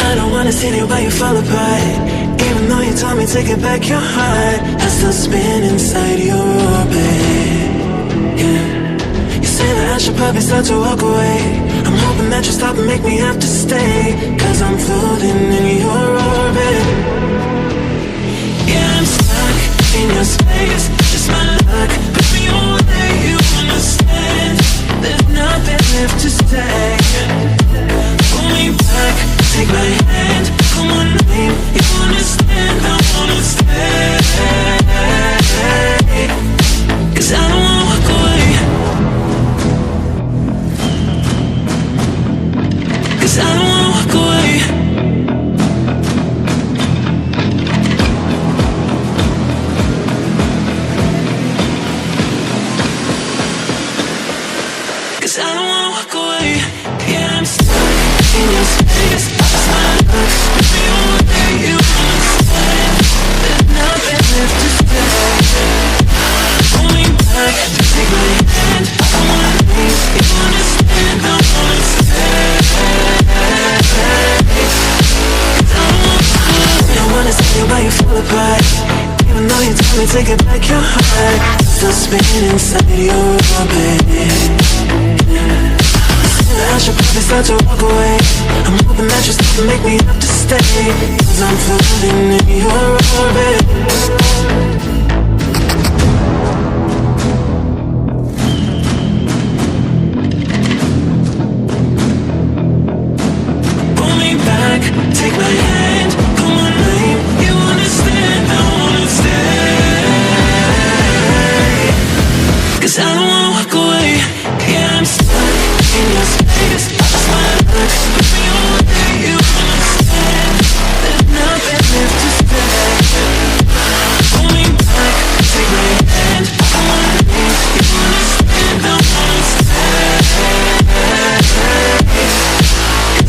I don't wanna see the way you fall apart. Even though you told me to get back your heart, I still spin inside your orbit. Yeah. You say that I should probably start to walk away. I'm hoping that you stop and make me have to stay, 'cause I'm floating in your orbit. Yeah, I'm stuck in your space, just my luck. Push me away, you understand. There's nothing left to say. Pull me back, take my hand, call my name. You understand, I wanna stay. 'Cause I don't wanna walk away. 'Cause I don't wanna walk away. 'Cause I don't wanna walk away. Yeah, I'm stuck in your space, just my luck. Push me away, you understand. There's nothing left to say. Pull me back, take my hand, I wanna leave. You understand, I wanna stay. 'Cause I don't wanna walk away. I wanna see why you fall apart. Even though you told me to get back your heart, still spinning inside your orbit. I should probably start to walk away. I'm hoping that you stop and make me have to stay, 'cause I'm floating in your orbit. Pull me back, take my hand, call my name. You understand, I wanna stay. 'Cause I don't wanna walk away. Yeah, I'm stuck in your space, just my luck. Push me away, you understand. There's nothing left to say. Pull me back, take my hand, I wanna leave. You understand, I wanna stay. 'Cause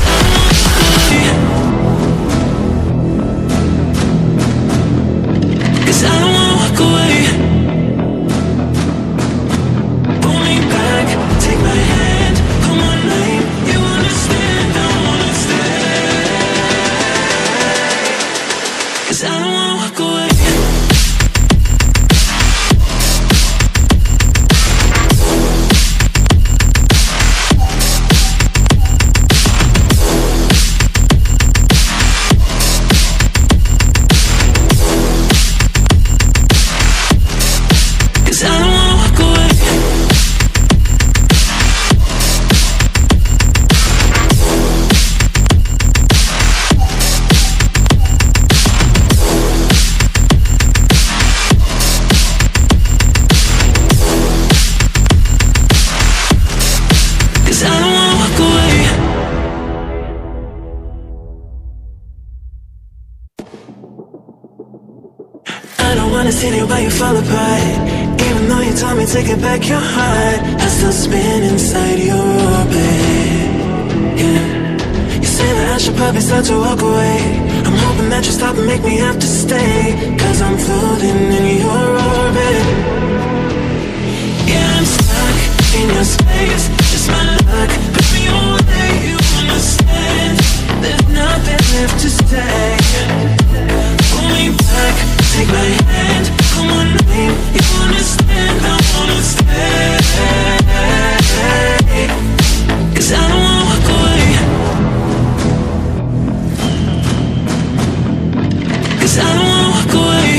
I don't wanna walk away. 'Cause I don't wanna walk away. Pull me back, take my hand, call my name. You understand, I wanna stay. 'Cause I don't wanna walk away. Cause I don't wanna walk away. Cause I don't wanna walk away. I don't wanna see the way you fall apart. Even though you told me to get back your heart, I still spin inside your orbit. Yeah. You say that I should probably start to walk away. I'm hoping that you stop and make me have to stay, 'cause I'm floating in your orbit. Yeah, I'm stuck in your space, just my luck. Push me away, you understand. There's nothing left to say. Pull me back, take my hand, call my name. You understand, I wanna stay. 'Cause I don't wanna walk away. 'Cause I don't wanna walk away.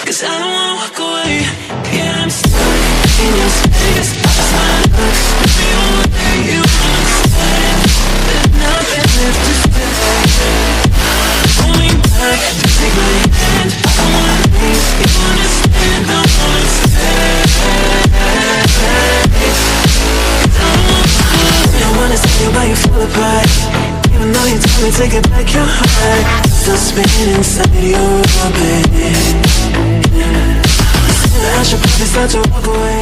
'Cause I don't wanna walk away. Yeah, I'm stuck in your space, just my luck. Push me away, you understand. There's nothing left to say. Pull me back, take my hand, I wanna leave. You understand, I wanna stay. 'Cause I don't wanna walk away. I wanna see why you fall apart. Even though you told me to get back your heart, still spinning inside your orbit. I should probably start to walk away.